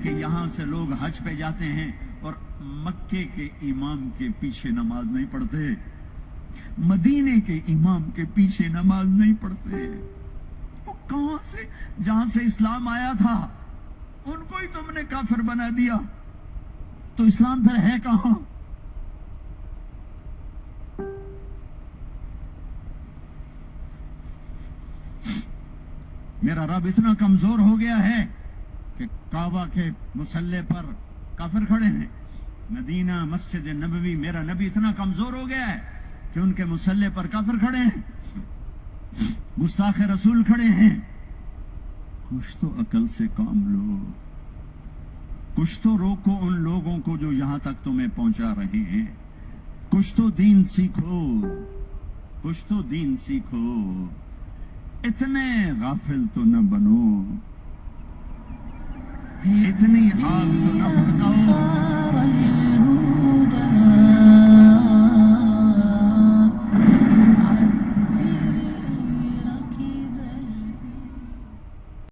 کہ یہاں سے لوگ حج پہ جاتے ہیں اور مکے کے امام کے پیچھے نماز نہیں پڑھتے، مدینے کے امام کے پیچھے نماز نہیں پڑھتے. وہ کہاں سے؟ جہاں سے اسلام آیا تھا ان کو ہی تم نے کافر بنا دیا، تو اسلام پھر ہے کہاں؟ میرا رب اتنا کمزور ہو گیا ہے کہ کعبہ کے مصلی پر کافر کھڑے ہیں، مدینہ مسجد نبوی میرا نبی اتنا کمزور ہو گیا ہے کہ ان کے مصلی پر کافر کھڑے ہیں، گستاخ رسول کھڑے ہیں. کچھ تو عقل سے کام لو، کچھ تو روکو ان لوگوں کو جو یہاں تک تمہیں پہنچا رہے ہیں، کچھ تو دین سیکھو، کچھ تو دین سیکھو. اتنے غافل تو نہ بنو، اتنی آگ تو نہ